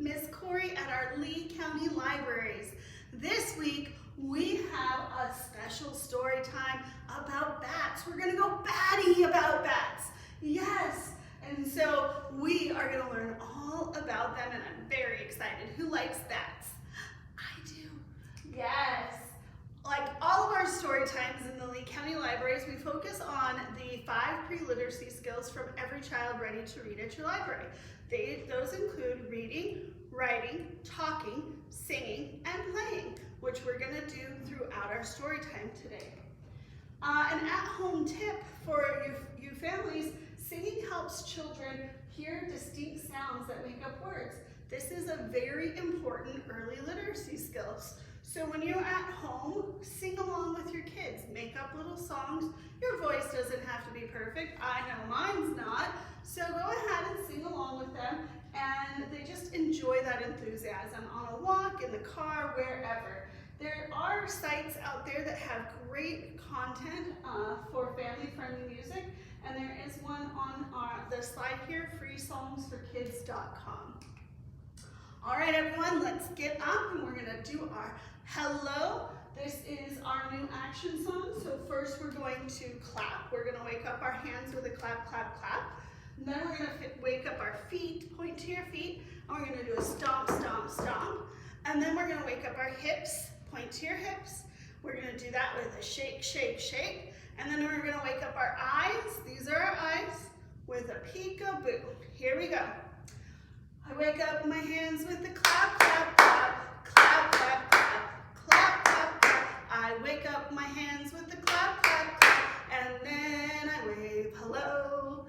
Miss Corey at our Lee County Libraries. This week, we have a special story time about bats. We're gonna go batty about bats. Yes, and so we are gonna learn all about them, and I'm very excited. Who likes bats? I do. Yes. Like all of our story times in the Lee County Libraries, we focus on the 5 pre-literacy skills from every child ready to read at your library. Those include reading, writing, talking, singing, and playing, which we're going to do throughout our story time today. An at-home tip for you families, singing helps children hear distinct sounds that make up words. This is a very important early literacy skills. So when you're at home, sing along with your kids. Make up little songs. Your voice doesn't have to be perfect. I know mine's not. So go ahead and sing along with them, and they just enjoy that enthusiasm on a walk, in the car, wherever. There are sites out there that have great content for family-friendly music, and there is one on the slide here, freesongsforkids.com. All right, everyone, let's get up, and we're gonna do our hello. This is our new action song. So first we're going to clap. We're gonna wake up our hands with a clap, clap, clap. And then we're gonna wake up our feet, point to your feet, and we're gonna do a stomp, stomp, stomp. And then we're gonna wake up our hips, point to your hips. We're gonna do that with a shake, shake, shake. And then we're gonna wake up our eyes, these are our eyes, with a peekaboo. Here we go. I wake up my hands with the clap, clap, clap, clap, clap, clap, clap, clap, clap. I wake up my hands with the clap, clap, clap, and then I wave hello.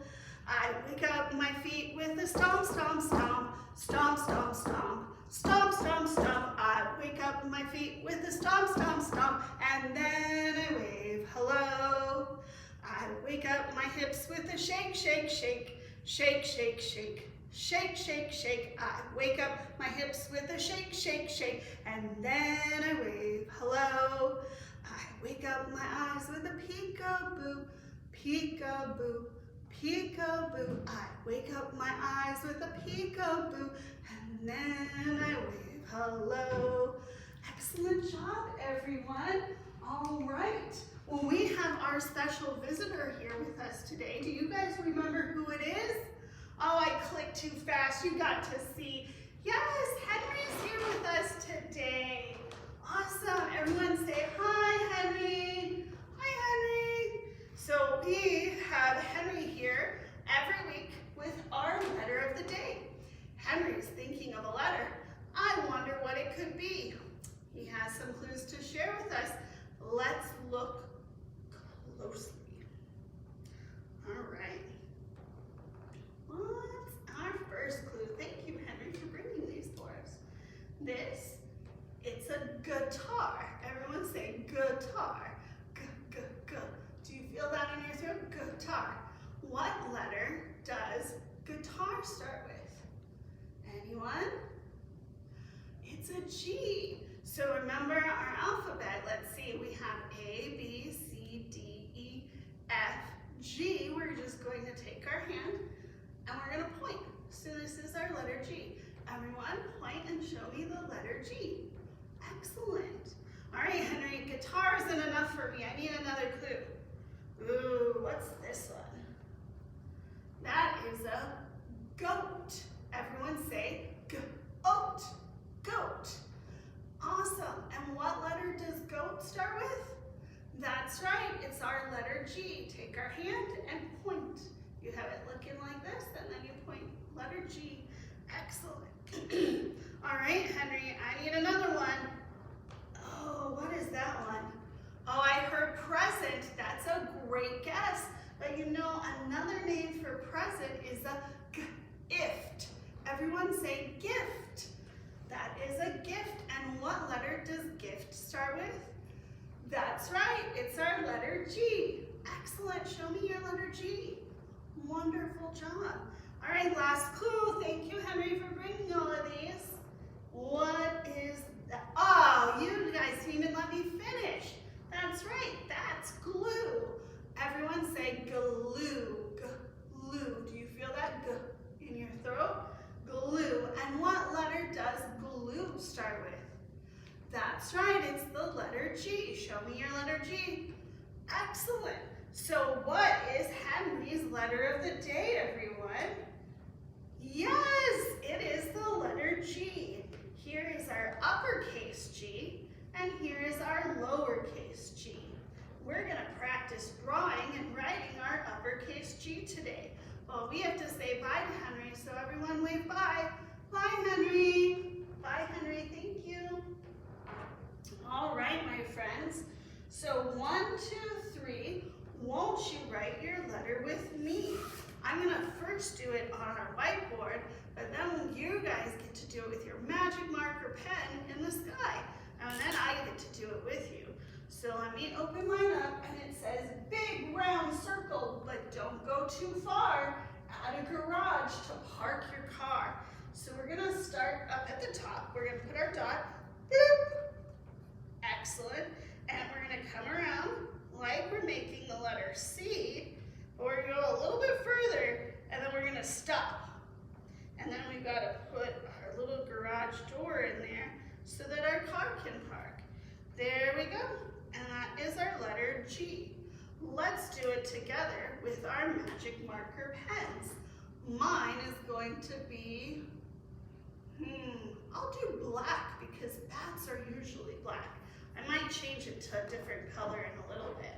I wake up my feet with the stomp, stomp, stomp, stomp, stomp, stomp, stomp, stomp, stomp. I wake up my feet with the stomp, stomp, stomp, and then I wave hello. I wake up my hips with the shake, shake, shake, shake, shake, shake. Shake, shake, shake. I wake up my hips with a shake, shake, shake, and then I wave hello. I wake up my eyes with a peekaboo, peekaboo, peekaboo. I wake up my eyes with a peekaboo, and then I wave hello. Excellent job, everyone. All right. Well, we have our special visitor here with us today. Do you guys remember who it is? Oh, I clicked too fast. You got to see. Yes, Henry's here with us today. Awesome. Everyone say hi, Henry. Hi, Henry. So we have Henry here every week with our letter of the day. Henry's thinking of a letter. I wonder what it could be. He has some clues to share with us. Let's look closely. All right. What's our first clue? Thank you, Henry, for bringing these for us. It's a guitar. Everyone say guitar. G-g-g. Do you feel that in your throat? Guitar. What letter does guitar start with? Anyone? It's a G. So remember our alphabet. Let's see. We have A, B, C, D, E, F, G. We're just going to take our hand and we're gonna point. So this is our letter G. Everyone, point and show me the letter G. Excellent. All right, Henry, guitar isn't enough for me. I need another clue. Ooh, what's this one? That is a goat. Everyone say goat, goat. Awesome. And what letter does goat start with? That's right, it's our letter G. Take our hand and point. You have it looking like this, and then you point letter G. Excellent. All right, Henry, I need another one. Oh, what is that one? Oh, I heard present. That's a great guess. But you know, another name for present is a gift. Everyone say gift. That is a gift. And what letter does gift start with? That's right, it's our letter G. Excellent, show me your letter G. Wonderful job. All right, last clue. Thank you, Henry, for bringing all of these. What is that? Oh, you guys didn't even let me finish. That's right, that's glue. Everyone say glue, glue. Do you feel that in your throat? Glue. And what letter Excellent. So what is Henry's letter of the day, everyone? Yes, it is the letter G. Here is our uppercase G, and here is our lowercase G. We're going to practice drawing and writing our uppercase G today. Well, we have to say bye to Henry, so everyone wave bye. Bye, Henry. Bye, Henry. Thank you. All right, my friends. So 1, 2, 3, won't you write your letter with me? I'm going to first do it on our whiteboard, but then you guys get to do it with your magic marker pen in the sky. And then I get to do it with you. So let me open mine up, and it says big round circle, but don't go too far. Add a garage to park your car. So we're going to start up at the top. We're going to put our dot. Bloop. Excellent. And we're going to come around like we're making the letter C. But we're going to go a little bit further, and then we're going to stop. And then we've got to put our little garage door in there so that our car can park. There we go. And that is our letter G. Let's do it together with our magic marker pens. Mine is going to be, I'll do black because bats are usually black. I might change it to a different color in a little bit.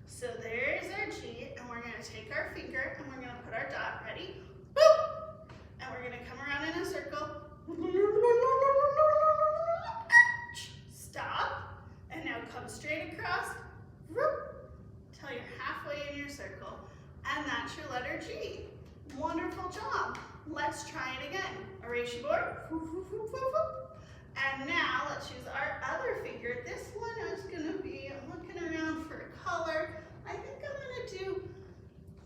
So there's our G, and we're going to take our finger and we're going to put our dot, ready? Boop! And we're going to come around in a circle. Stop. And now come straight across. Till you're halfway in your circle. And that's your letter G. Wonderful job. Let's try it again. Erase your board. And now let's use our other finger. This one is going to be, I'm looking around for a color. I think I'm going to do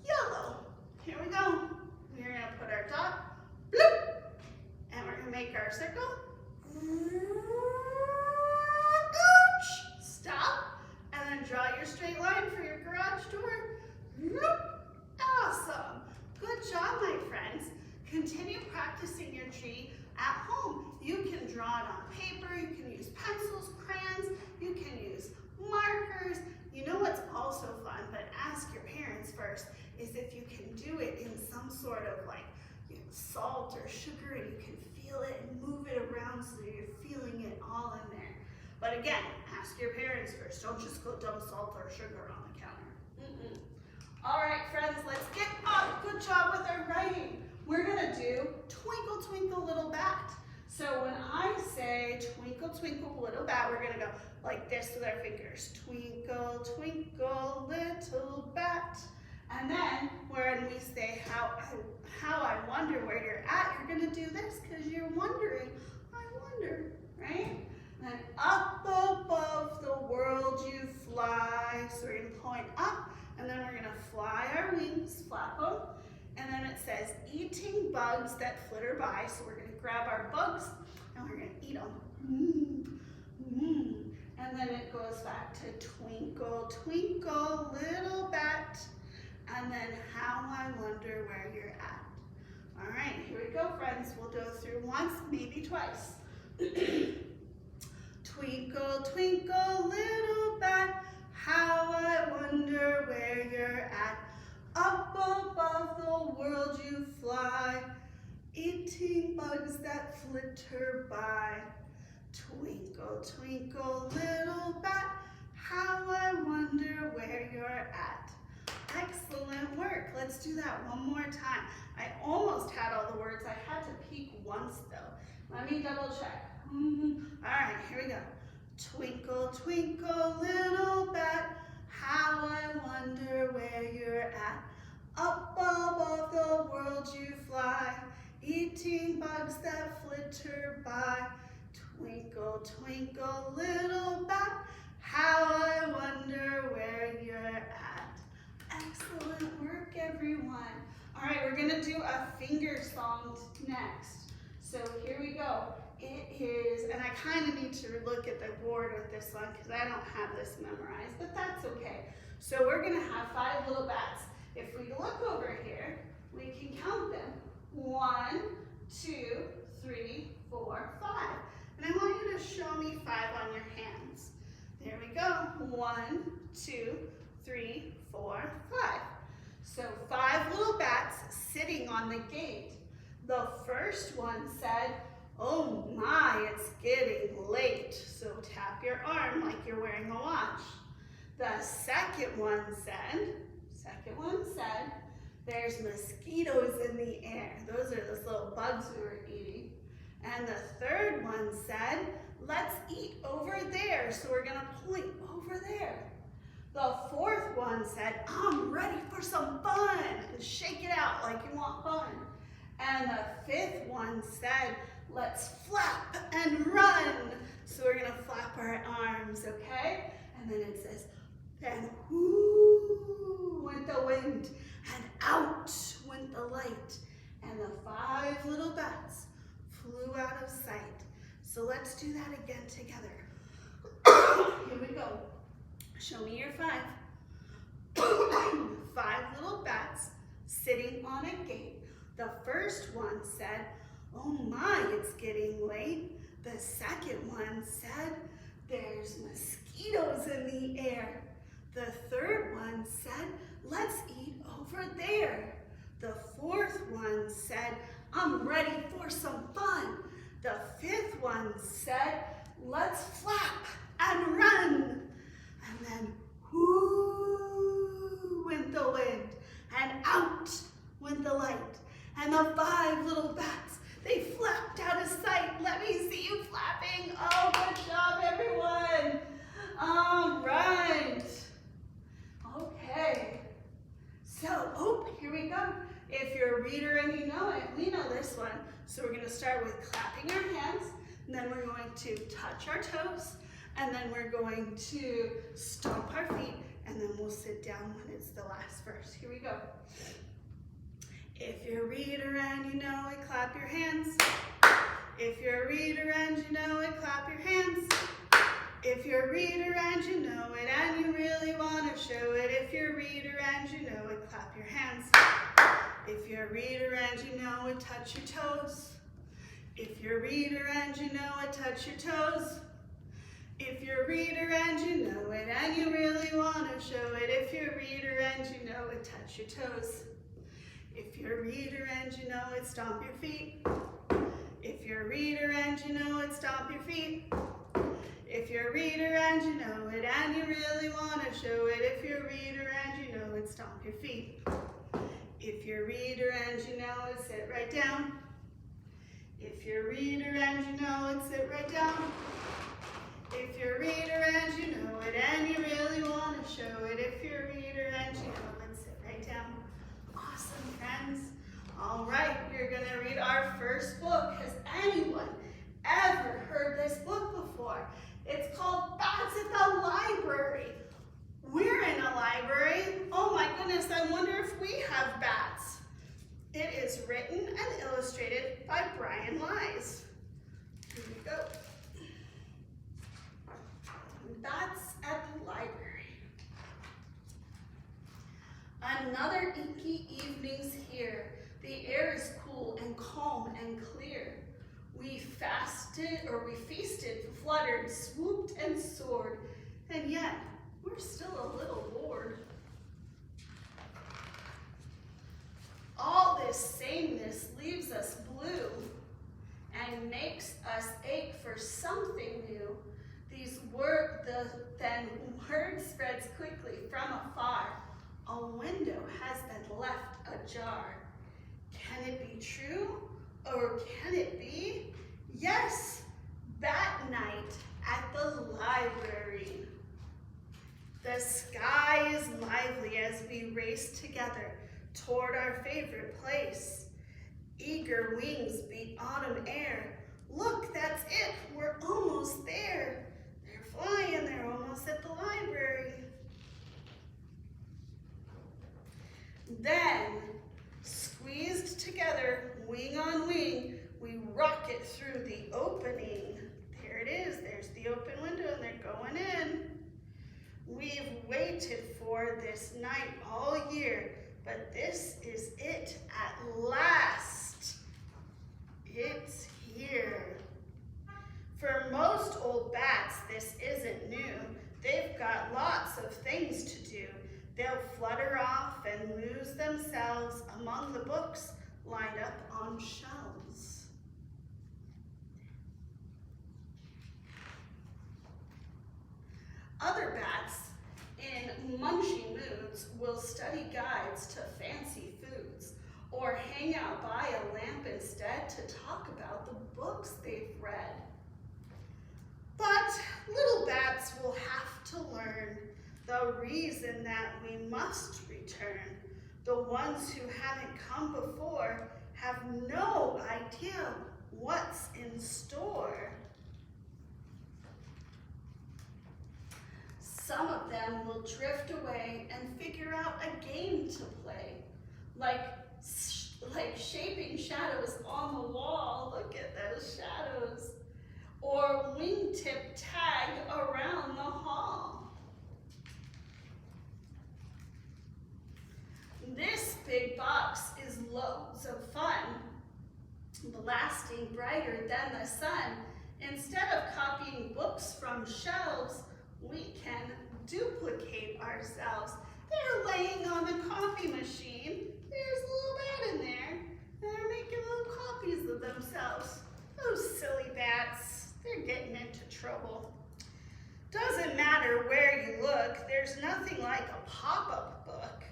yellow. Here we go. We're going to put our dot, bloop, and we're going to make our circle. Stop, and then draw your straight line for your garage door. Awesome. Good job, my friends. Continue practicing your G at home. You can draw it on paper, you can use pencils, crayons, you can use markers. You know what's also fun, but ask your parents first, is if you can do it in some sort of like salt or sugar and you can feel it and move it around so you're feeling it all in there. But again, ask your parents first. Don't just go dump salt or sugar on the counter. All right, friends, let's get up. Good job with our writing. We're gonna do Twinkle, Twinkle, Little Bat. So when I say twinkle, twinkle, little bat, we're gonna go like this with our fingers. Twinkle, twinkle, little bat. And then when we say how I wonder where you're at, you're gonna do this because you're wondering, I wonder, right? And then up above the world you fly. So we're gonna point up, and then we're gonna fly our wings, flap them. And then it says, eating bugs that flitter by. So we're going to grab our bugs and we're going to eat them. And then it goes back to twinkle, twinkle, little bat. And then how I wonder where you're at. All right, here we go, friends. We'll go through once, maybe twice. Twinkle, twinkle, little bat. How I wonder where you're at. Up above the world you fly, eating bugs that flitter by. Twinkle, twinkle, little bat, how I wonder where you're at. Excellent work. Let's do that one more time. I almost had all the words. I had to peek once though. Let me double check. All right, here we go. Twinkle, twinkle, little bat, how I wonder where you're at. Up above the world you fly, eating bugs that flitter by. Twinkle, twinkle, little bat, how I wonder where you're at. Excellent work, everyone. All right, we're gonna do a finger song next. So here we go. It is, and I kind of need to look at the board with this one because I don't have this memorized, but that's okay. So we're gonna have 5 little bats. If we look over here, we can count them. 1, 2, 3, 4, 5. And I want you to show me 5 on your hands. There we go. 1, 2, 3, 4, 5. So 5 little bats sitting on the gate. The first one said, "Oh my, it's getting late." So tap your arm like you're wearing a watch. The second one said, "There's mosquitoes in the air." Those are those little bugs we were eating. And the third one said, "Let's eat over there." So we're gonna point over there. The fourth one said, "I'm ready for some fun," and shake it out like you want fun. And the fifth one said, "Let's flap and run." So we're gonna flap our arms, okay? And then it says, then whoo went the wind, and out went the light, and the 5 little bats flew out of sight. So let's do that again together. Here we go. Show me your 5. 5 little bats sitting on a gate. The first one said, "Oh my, it's getting late." The second one said, "There's mosquitoes in the air." The third one said, "Let's eat over there." The fourth one said, "I'm ready for some fun." The fifth one said, "Let's flap and run." And then whoo went the wind, and out went the light. And the 5 little bats, they flapped out of sight. Let me see you flapping. Oh, good job, everyone. All right. Okay. So, here we go. If you're a reader and you know it, we know this one. So we're going to start with clapping our hands, and then we're going to touch our toes, and then we're going to stomp our feet, and then we'll sit down when it's the last verse. Here we go. If you're a reader and you know it, clap your hands. If you're a reader and you know it, clap your hands. If you're a reader and you know it and you really want to show it, if you're a reader and you know it, clap your hands. If you're a reader and you know it, touch your toes. If you're a reader and you know it, touch your toes. If you're a reader and you know it and you really want to show it, if you're a reader and you know it, touch your toes. If you're a reader and you know it, stomp your feet. If you're a reader and you know it, stomp your feet. If you're a reader and you know it and you really want to show it, if you're a reader and you know it, stomp your feet. If you're a reader and you know it, sit right down. If you're a reader and you know it, sit right down. If you're a reader and you know it and you really want to show it, if you're a reader and you know it, sit right down. Awesome, friends. All right, we're going to read our first book. Has anyone ever heard this book before? It's called Bats at the Library. We're in a library. Oh my goodness, I wonder if we have bats. It is written and illustrated by Brian Lies. Here we go. Bats at the Library. Another inky evening's here. The air is cool and calm and clear. We feasted, fluttered, swooped and soared, and yet we're still a little bored. All this sameness leaves us blue and makes us ache for something new. Then word spreads quickly from afar. A window has been left ajar. Can it be true, or can it be? Yes, Bat Night at the library. The sky is lively as we race together toward our favorite place. Eager wings beat autumn air. Look, that's it, we're almost there. They're flying, they're almost at the library. Then, squeezed together, wing on wing, we rocket through the opening. There it is, there's the open window and they're going in. We've waited for this night all year, but this is it at last. It's here. For most old bats, this isn't new. They've got lots of things to do. flutter off and lose themselves among the books lined up on shelves. Other bats in munchy moods will study guides to fancy foods or hang out by a lamp instead to talk about the books they've read. But little bats will have to learn the reason that we must return. The ones who haven't come before have no idea what's in store. Some of them will drift away and figure out a game to play, like shaping shadows on the wall. Look at those shadows. Or wingtip tag around the hall. This big box is loads of fun, blasting brighter than the sun. Instead of copying books from shelves, we can duplicate ourselves. They're laying on the coffee machine. There's a little bat in there. They're making little copies of themselves. Those silly bats, they're getting into trouble. Doesn't matter where you look, there's nothing like a pop-up book.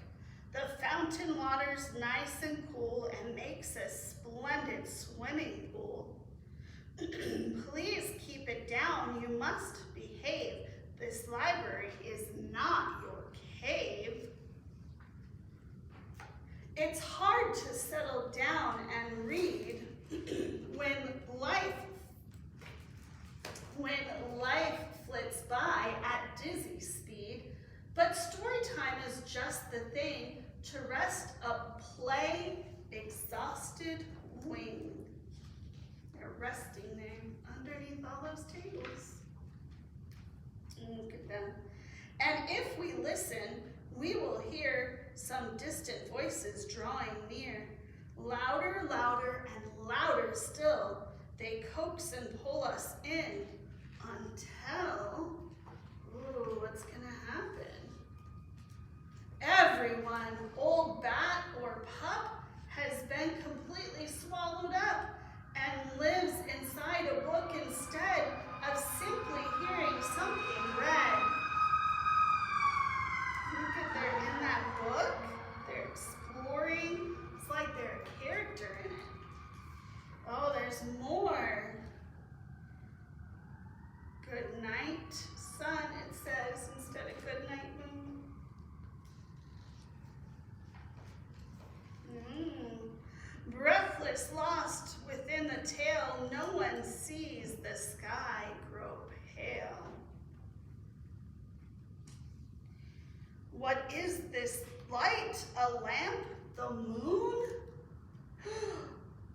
The fountain water's nice and cool and makes a splendid swimming pool. Please keep it down, you must behave. This library is not your cave. It's hard to settle down and read when life flits by at dizzy speed, but Storytime is just the thing to rest a play exhausted wing. They're resting there underneath all those tables. Look at them. And if we listen, we will hear some distant voices drawing near. Louder, louder, and louder still, they coax and pull us in until, ooh, what's gonna happen? Everyone, old bat or pup, has been completely swallowed up and lives inside a book instead of simply hearing something read. Look at, they're in that book, they're exploring. It's like they're a character in it. Oh, there's more. Good night, sun, it says, instead of good night, moon. Breathless, lost within the tale, no one sees the sky grow pale. What is this light? A lamp? The moon?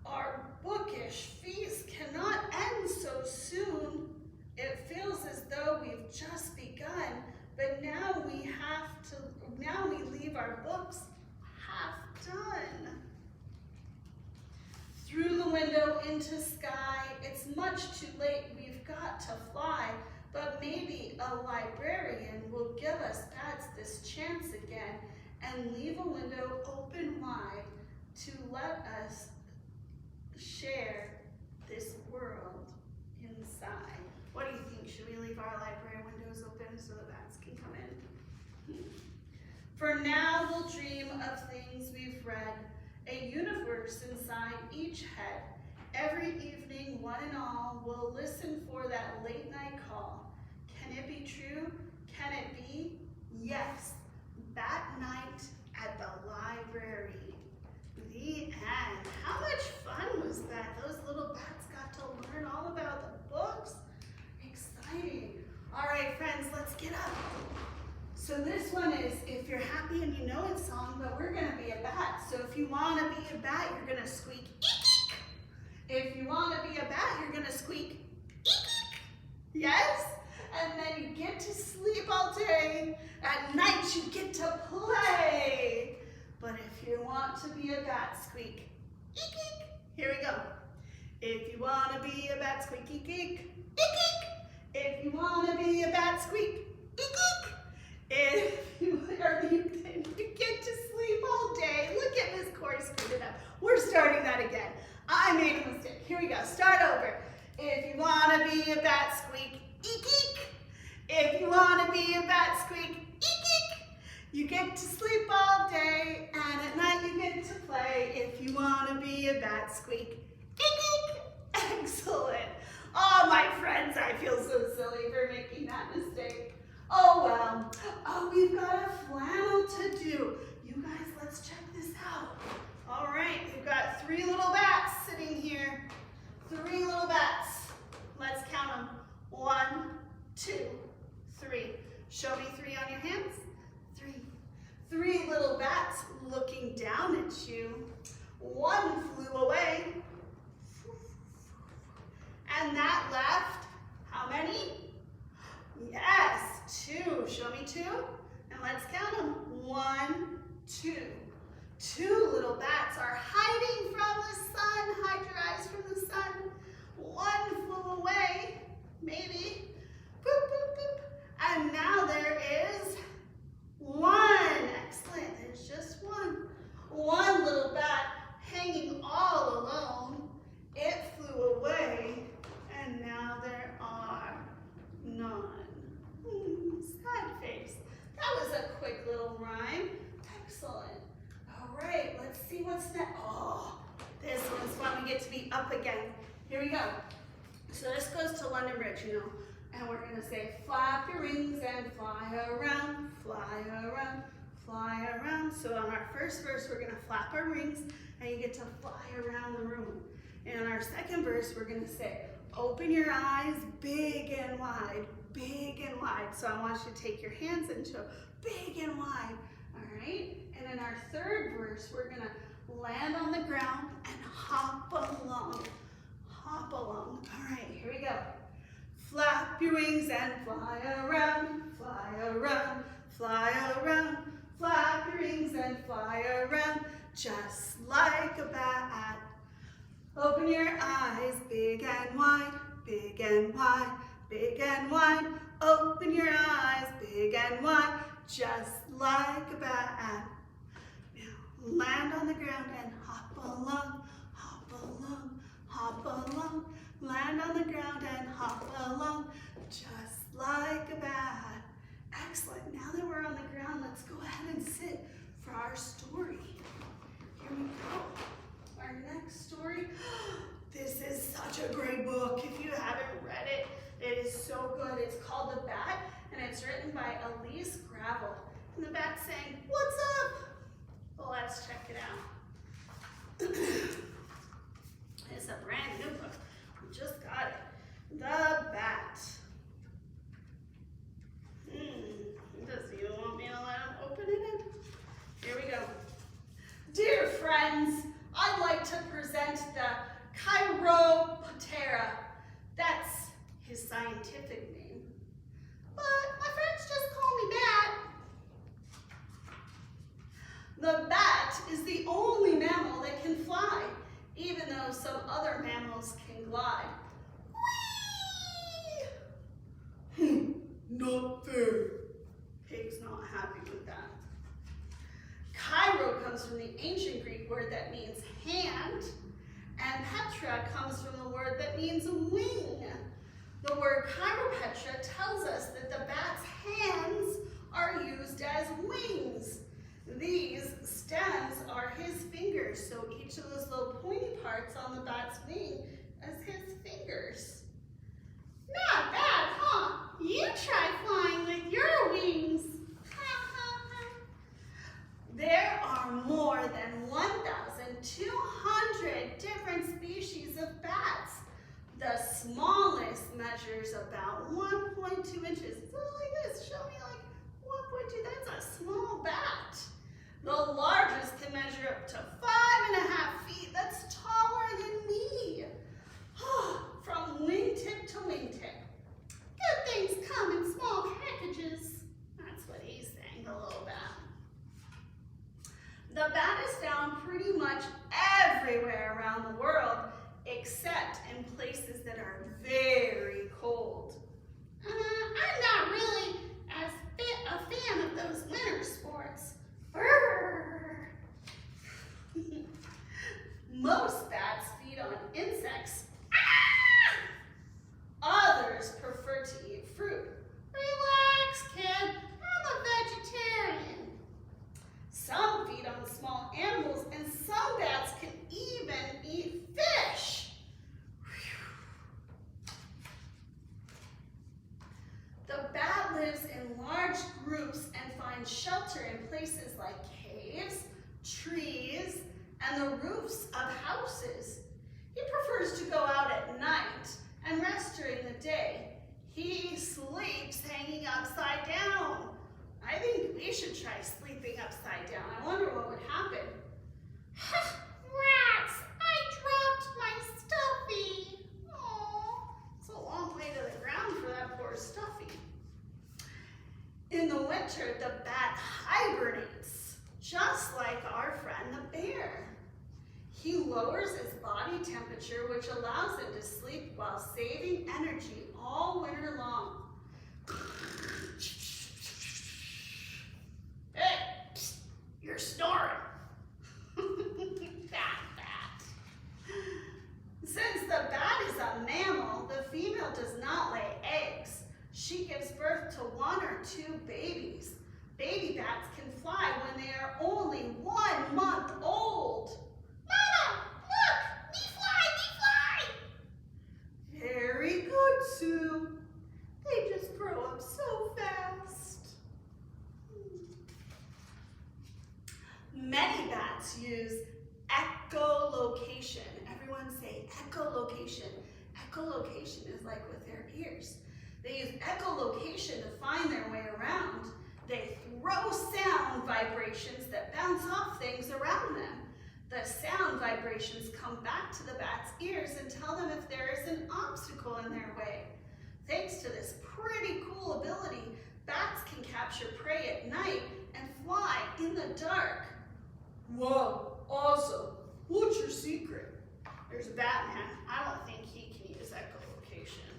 Our bookish feast cannot end so soon. It feels as though we've just begun, but now we leave our books half done. Through the window into sky, it's much too late, we've got to fly, but maybe a librarian will give us bats this chance again and leave a window open wide to let us share this world inside. What do you think? Should we leave our library windows open so the bats can come in? For now, we'll dream of things we've read, a universe inside each head. Every evening, one and all, we'll listen for that late night call. Can it be true? Can it be? Yes, Bat Night at the library. The end. How much fun was that? Those little bats got to learn all about the books. Exciting. All right, friends, let's get up. So this one is If You're Happy and You Know It song, but we're gonna be a bat. So if you wanna be a bat, you're gonna squeak, eek, eek. If you wanna be a bat, you're gonna squeak, eek, eek. Yes? And then you get to sleep all day. At night, you get to play. But if you want to be a bat, squeak, eek, eek. Here we go. If you wanna be a bat, squeak, eek, eek, eek, eek. If you wanna be a bat, squeak, eek, eek. If you get to sleep all day. Look at Miss Corey screwed it up. We're starting that again. I made a mistake. Here we go. Start over. If you want to be a bat, squeak, eek, eek. If you want to be a bat, squeak, eek, eek. You get to sleep all day, and at night you get to play. If you want to be a bat, squeak, eek, eek. Excellent. Oh, my friends, I feel so silly for making that mistake. Oh, well. Oh, we've got a flannel to do. You guys, let's check this out. All right, we've got 3 little bats sitting here. 3 little bats. Let's count them. 1, 2, 3. Show me 3 on your hands. 3. 3 little bats looking down at you. 1 flew away. And that left, how many? Yes, 2. Show me 2. And let's count them. 1, 2. 2 little bats are hiding from the sun. Hide your eyes from the sun. 1 flew away, maybe. Boop, boop, boop. And now there is 1. Excellent, there's just 1. 1 little bat hanging all alone. It flew away, and now there are none. Sad face. That was a quick little rhyme. Excellent. All right, let's see what's next. Oh, this one's fun. We get to be up again. Here we go. So this goes to London Bridge, you know, and we're going to say, flap your wings and fly around, fly around, fly around. So on our first verse, we're going to flap our wings, and you get to fly around the room. And on our second verse, we're going to say, open your eyes big and wide, big and wide. So I want you to take your hands into big and wide, all right? And in our third verse, we're going to land on the ground and hop along. Hop along. All right, here we go. Flap your wings and fly around, fly around, fly around. Flap your wings and fly around, just like a bat. Open your eyes big and wide, big and wide, big and wide. Open your eyes big and wide, just like a bat. Now land on the ground and hop along, hop along, hop along. Land on the ground and hop along, just like a bat. Excellent. Now that we're on the ground, let's go ahead and sit for our story. Here we go. Our next story. This is such a great book. If you haven't read it, it is so good. It's called The Bat, and it's written by Elise Gravel. And the bat's saying, what's up? Well, let's check it out. It's a brand new book. We just got it. The Bat. Does he want me to let him open it? Here we go. Dear friends, I'd like to present the Chiroptera. That's his scientific name. But my friends just call me Bat. The bat is the only mammal that can fly, even though some other mammals can glide. Whee! Not fair. Pig's not happy with that. Chiro comes from the ancient Greek word that means hand, and petra comes from the word that means wing. The word chiropetra tells us that the bat's hands are used as wings. These stems are his fingers, so each of those little pointy parts on the bat's wing is his fingers. Not bad, huh? You try flying with your wings. There are more than 1,200 different species of bats. The smallest measures about 1.2 inches. So like this, show me like 1.2, that's a small bat. The largest can measure up to 5.5 feet. That's taller than me. From wingtip to wingtip. Good things come in small packages. That's what he's saying, the little bat. The bat is found pretty much everywhere around the world, except in places that are very cold. I'm not really a fan fan of those winter sports. Brr. Most bats feed on insects. Others prefer to eat fruit. Relax, kid. I'm a vegetarian. Some feed on small animals, and some bats can even eat fish. The bat lives in large groups and finds shelter in places like caves, trees, and the roofs of houses. He prefers to go out at night and rest during the day. He sleeps hanging upside down. I think we should try sleeping upside down. I wonder what would happen. Rats! I dropped my stuffy. Aw, it's a long way to the ground for that poor stuffy. In the winter, the bat hibernates, just like our friend the bear. He lowers his body temperature, which allows him to sleep while saving energy all winter long. Hey, psst, you're snoring. Bat. Since the bat is a mammal, the female does not lay eggs. She gives birth to 1 or 2 babies. Baby bats can fly when they are only 1 month old. Mama, look! Me fly! Very good, Sue. They just grow up so fast. Many bats use echolocation. Everyone say echolocation. Echolocation is like with their ears. They use echolocation to find their way around. They throw sound vibrations that bounce off things around them. The sound vibrations come back to the bat's ears and tell them if there is an obstacle in their way. Thanks to this pretty cool ability, bats can capture prey at night and fly in the dark. Whoa, awesome. What's your secret? There's Batman. I don't think he can use echolocation.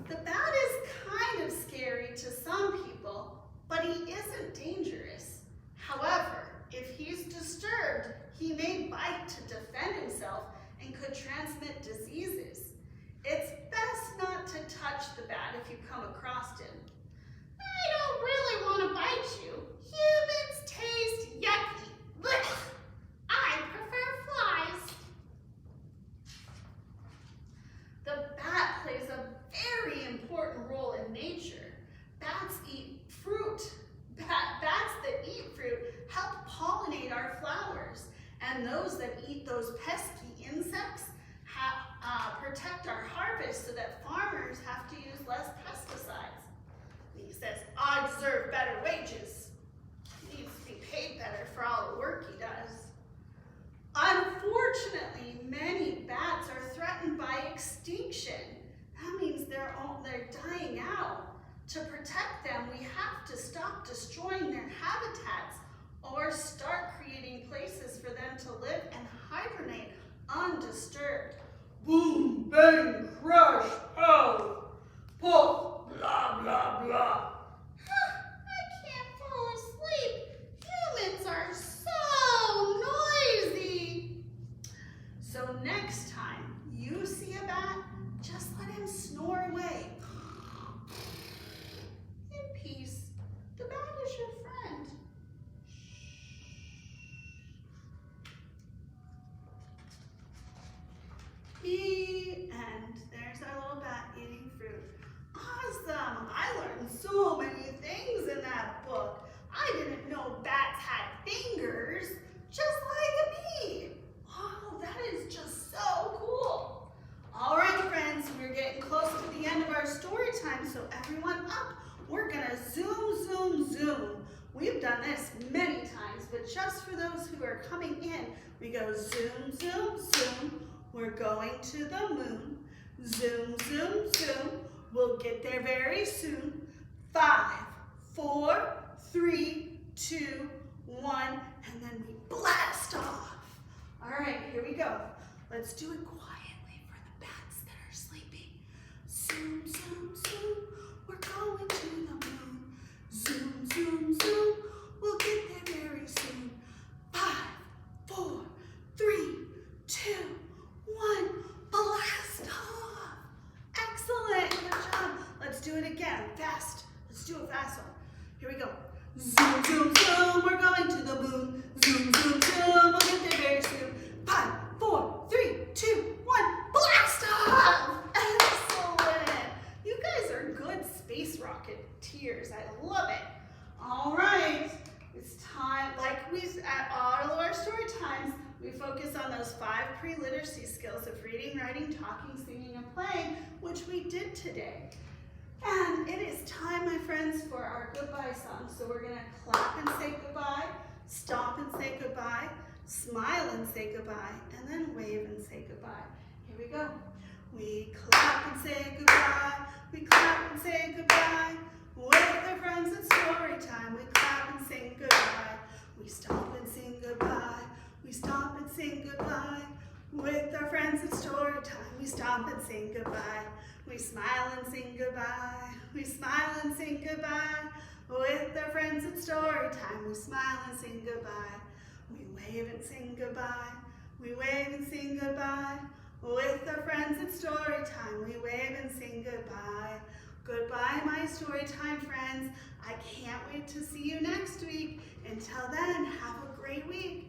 The bat is kind of scary to some people, but he isn't dangerous. However, if he's disturbed, he may bite to defend himself and could transmit diseases. It's best not to touch the bat if you come across him. I don't really want to bite you. Humans taste yucky. Blech. I prefer flies. The bat plays a very important role in nature. Bats eat fruit. Bats that eat fruit help pollinate our flowers, and those that eat those pesky insects protect our harvest so that farmers have to use less pesticides. And he says, I deserve better wages. He needs to be paid better for all the work he does. Unfortunately, many bats are threatened by extinction. That means they're dying out. To protect them, we have to stop destroying their habitats or start creating places for them to live and hibernate undisturbed. Boom, bang, crash, pow, puff, blah, blah, blah. I can't fall asleep. Humans are so noisy. So next time you see a bat, just let him snore away. In peace. The bat is your friend. And there's our little bat eating fruit. Awesome! I learned so many things in that book. I didn't know bats had fingers, just like me. Wow, that is just so cool. All right, friends, we're getting close to the end of our story time, so everyone up. We're gonna zoom, zoom, zoom. We've done this many times, but just for those who are coming in, we go zoom, zoom, zoom. We're going to the moon. Zoom, zoom, zoom. We'll get there very soon. 5, 4, 3, 2, 1, and then we blast off. All right, here we go. Let's do it quietly for the bats that are sleeping. Zoom, zoom, zoom. We're going to the moon. we focus on those 5 pre-literacy skills of reading, writing, talking, singing, and playing, which we did today. And it is time, my friends, for our goodbye song. So we're gonna clap and say goodbye, stomp and say goodbye, smile and say goodbye, and then wave and say goodbye. Here we go. We clap and say goodbye, we clap and say goodbye. With our friends at Storytime, we clap and sing goodbye. We stomp and sing goodbye, we stomp and sing goodbye. With our friends at Storytime, we stomp and sing goodbye. We smile and sing goodbye, we smile and sing goodbye. With our friends at Storytime, we smile and sing goodbye. We wave and sing goodbye, we wave and sing goodbye. With our friends at Storytime, we wave and sing goodbye. Goodbye, my Storytime friends. I can't wait to see you next week. Until then, have a great week.